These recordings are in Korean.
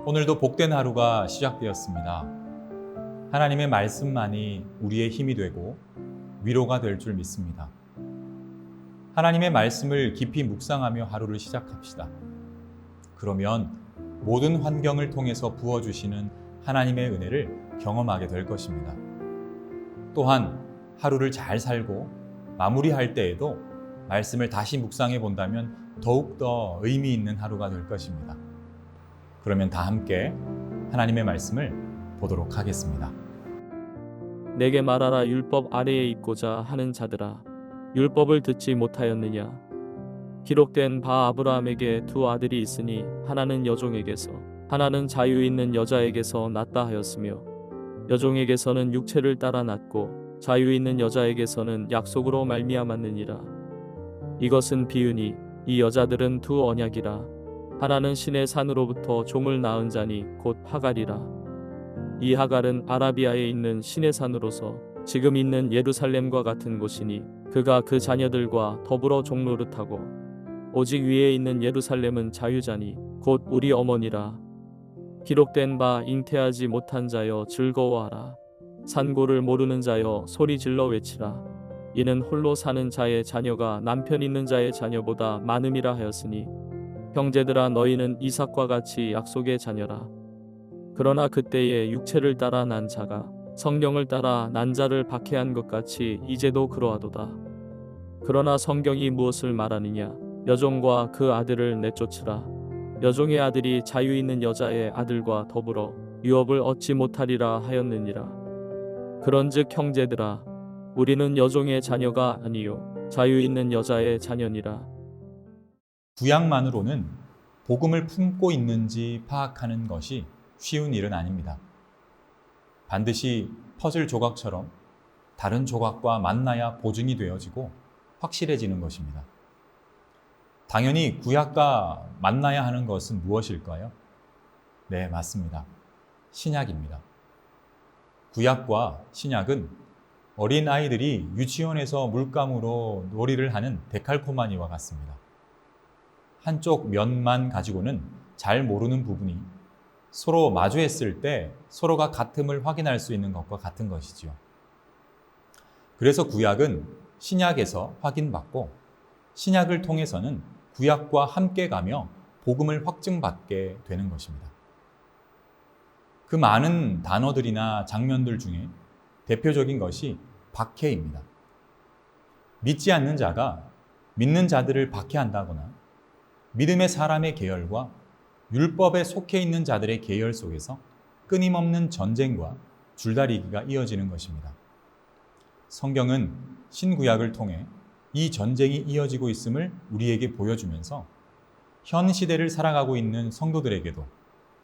오늘도 복된 하루가 시작되었습니다. 하나님의 말씀만이 우리의 힘이 되고 위로가 될 줄 믿습니다. 하나님의 말씀을 깊이 묵상하며 하루를 시작합시다. 그러면 모든 환경을 통해서 부어주시는 하나님의 은혜를 경험하게 될 것입니다. 또한 하루를 잘 살고 마무리할 때에도 말씀을 다시 묵상해 본다면 더욱더 의미 있는 하루가 될 것입니다. 그러면 다 함께 하나님의 말씀을 보도록 하겠습니다. 내게 말하라. 율법 아래에 있고자 하는 자들아, 율법을 듣지 못하였느냐? 기록된 바 아브라함에게 두 아들이 있으니 하나는 여종에게서 하나는 자유 있는 여자에게서 낳다 하였으며, 여종에게서는 육체를 따라 낳고 자유 있는 여자에게서는 약속으로 말미암았느니라. 이것은 비유니 이 여자들은 두 언약이라. 하나는 신의 산으로부터 종을 낳은 자니 곧 하갈이라. 이 하갈은 아라비아에 있는 신의 산으로서 지금 있는 예루살렘과 같은 곳이니 그가 그 자녀들과 더불어 종노릇하고, 오직 위에 있는 예루살렘은 자유자니 곧 우리 어머니라. 기록된 바 잉태하지 못한 자여 즐거워하라. 산고를 모르는 자여 소리 질러 외치라. 이는 홀로 사는 자의 자녀가 남편 있는 자의 자녀보다 많음이라 하였으니, 형제들아 너희는 이삭과 같이 약속의 자녀라. 그러나 그때에 육체를 따라 난 자가 성령을 따라 난 자를 박해한 것 같이 이제도 그러하도다. 그러나 성경이 무엇을 말하느냐? 여종과 그 아들을 내쫓으라. 여종의 아들이 자유 있는 여자의 아들과 더불어 유업을 얻지 못하리라 하였느니라. 그런즉 형제들아, 우리는 여종의 자녀가 아니요 자유 있는 여자의 자녀니라. 구약만으로는 복음을 품고 있는지 파악하는 것이 쉬운 일은 아닙니다. 반드시 퍼즐 조각처럼 다른 조각과 만나야 보증이 되어지고 확실해지는 것입니다. 당연히 구약과 만나야 하는 것은 무엇일까요? 네, 맞습니다. 신약입니다. 구약과 신약은 어린 아이들이 유치원에서 물감으로 놀이를 하는 데칼코마니와 같습니다. 한쪽 면만 가지고는 잘 모르는 부분이 서로 마주했을 때 서로가 같음을 확인할 수 있는 것과 같은 것이지요. 그래서 구약은 신약에서 확인받고, 신약을 통해서는 구약과 함께 가며 복음을 확증받게 되는 것입니다. 그 많은 단어들이나 장면들 중에 대표적인 것이 박해입니다. 믿지 않는 자가 믿는 자들을 박해한다거나, 믿음의 사람의 계열과 율법에 속해 있는 자들의 계열 속에서 끊임없는 전쟁과 줄다리기가 이어지는 것입니다. 성경은 신구약을 통해 이 전쟁이 이어지고 있음을 우리에게 보여주면서 현 시대를 살아가고 있는 성도들에게도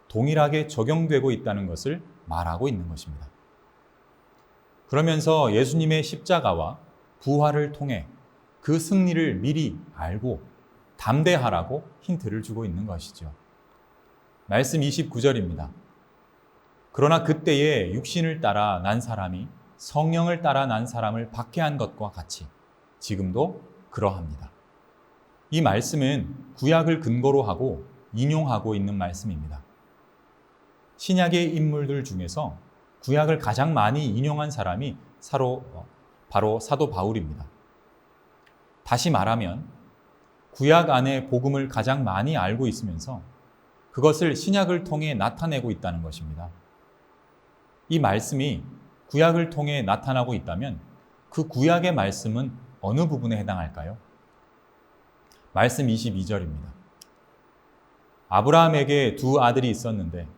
동일하게 적용되고 있다는 것을 말하고 있는 것입니다. 그러면서 예수님의 십자가와 부활을 통해 그 승리를 미리 알고 담대하라고 힌트를 주고 있는 것이죠. 말씀 29절입니다. 그러나 그때에 육신을 따라 난 사람이 성령을 따라 난 사람을 박해한 것과 같이 지금도 그러합니다. 이 말씀은 구약을 근거로 하고 인용하고 있는 말씀입니다. 신약의 인물들 중에서 구약을 가장 많이 인용한 사람이 바로 사도 바울입니다. 다시 말하면 구약 안에 복음을 가장 많이 알고 있으면서 그것을 신약을 통해 나타내고 있다는 것입니다. 이 말씀이 구약을 통해 나타나고 있다면 그 구약의 말씀은 어느 부분에 해당할까요? 말씀 22절입니다. 아브라함에게 두 아들이 있었는데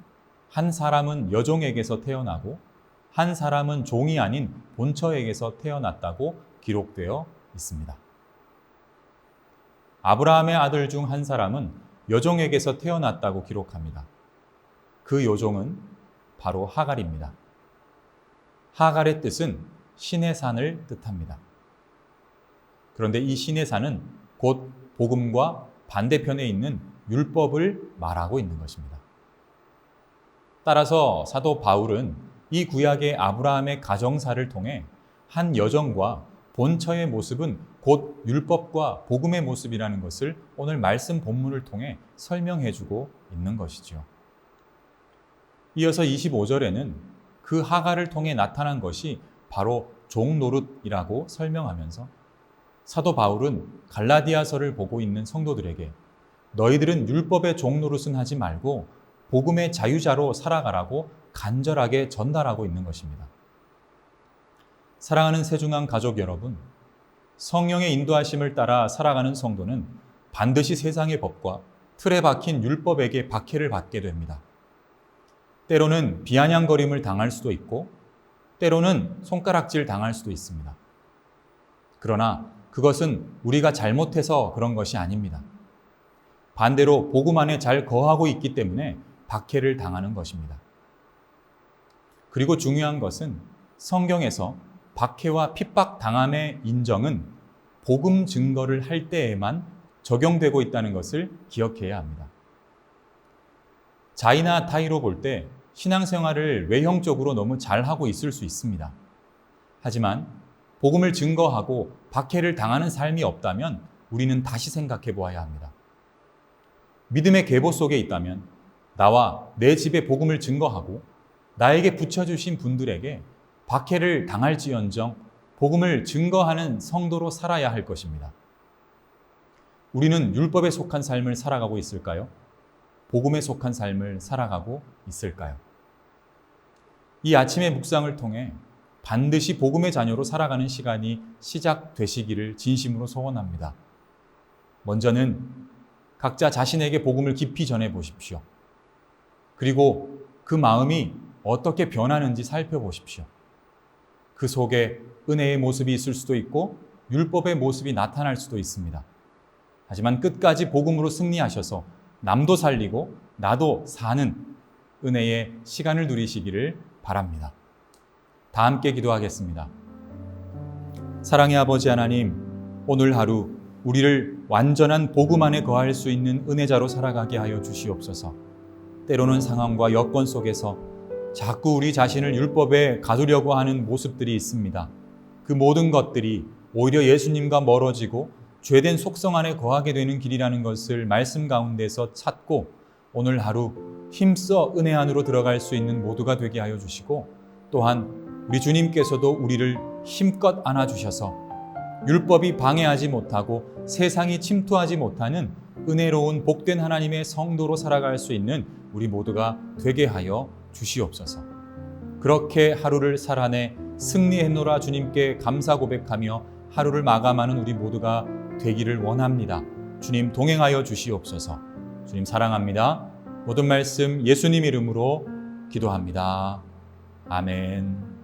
한 사람은 여종에게서 태어나고 한 사람은 종이 아닌 본처에게서 태어났다고 기록되어 있습니다. 아브라함의 아들 중 한 사람은 여종에게서 태어났다고 기록합니다. 그 여종은 바로 하갈입니다. 하갈의 뜻은 신의 산을 뜻합니다. 그런데 이 신의 산은 곧 복음과 반대편에 있는 율법을 말하고 있는 것입니다. 따라서 사도 바울은 이 구약의 아브라함의 가정사를 통해 한 여종과 본처의 모습은 곧 율법과 복음의 모습이라는 것을 오늘 말씀 본문을 통해 설명해주고 있는 것이죠. 이어서 25절에는 그 하가를 통해 나타난 것이 바로 종노릇이라고 설명하면서 사도 바울은 갈라디아서를 보고 있는 성도들에게 너희들은 율법의 종노릇은 하지 말고 복음의 자유자로 살아가라고 간절하게 전달하고 있는 것입니다. 사랑하는 세중앙 가족 여러분, 성령의 인도하심을 따라 살아가는 성도는 반드시 세상의 법과 틀에 박힌 율법에게 박해를 받게 됩니다. 때로는 비아냥거림을 당할 수도 있고 때로는 손가락질 당할 수도 있습니다. 그러나 그것은 우리가 잘못해서 그런 것이 아닙니다. 반대로 복음 안에 잘 거하고 있기 때문에 박해를 당하는 것입니다. 그리고 중요한 것은 성경에서 박해와 핍박 당함의 인정은 복음 증거를 할 때에만 적용되고 있다는 것을 기억해야 합니다. 자이나 타이로 볼 때 신앙생활을 외형적으로 너무 잘하고 있을 수 있습니다. 하지만 복음을 증거하고 박해를 당하는 삶이 없다면 우리는 다시 생각해 보아야 합니다. 믿음의 계보 속에 있다면 나와 내 집에 복음을 증거하고 나에게 붙여주신 분들에게 박해를 당할지언정 복음을 증거하는 성도로 살아야 할 것입니다. 우리는 율법에 속한 삶을 살아가고 있을까요? 복음에 속한 삶을 살아가고 있을까요? 이 아침의 묵상을 통해 반드시 복음의 자녀로 살아가는 시간이 시작되시기를 진심으로 소원합니다. 먼저는 각자 자신에게 복음을 깊이 전해 보십시오. 그리고 그 마음이 어떻게 변하는지 살펴보십시오. 그 속에 은혜의 모습이 있을 수도 있고 율법의 모습이 나타날 수도 있습니다. 하지만 끝까지 복음으로 승리하셔서 남도 살리고 나도 사는 은혜의 시간을 누리시기를 바랍니다. 다 함께 기도하겠습니다. 사랑의 아버지 하나님, 오늘 하루 우리를 완전한 복음 안에 거할 수 있는 은혜자로 살아가게 하여 주시옵소서. 때로는 상황과 여건 속에서 자꾸 우리 자신을 율법에 가두려고 하는 모습들이 있습니다. 그 모든 것들이 오히려 예수님과 멀어지고 죄된 속성 안에 거하게 되는 길이라는 것을 말씀 가운데서 찾고 오늘 하루 힘써 은혜 안으로 들어갈 수 있는 모두가 되게 하여 주시고 또한 우리 주님께서도 우리를 힘껏 안아주셔서 율법이 방해하지 못하고 세상이 침투하지 못하는 은혜로운 복된 하나님의 성도로 살아갈 수 있는 우리 모두가 되게 하여 주시옵소서. 그렇게 하루를 살아내 승리했노라 주님께 감사 고백하며 하루를 마감하는 우리 모두가 되기를 원합니다. 주님 동행하여 주시옵소서. 주님 사랑합니다. 모든 말씀 예수님 이름으로 기도합니다. 아멘.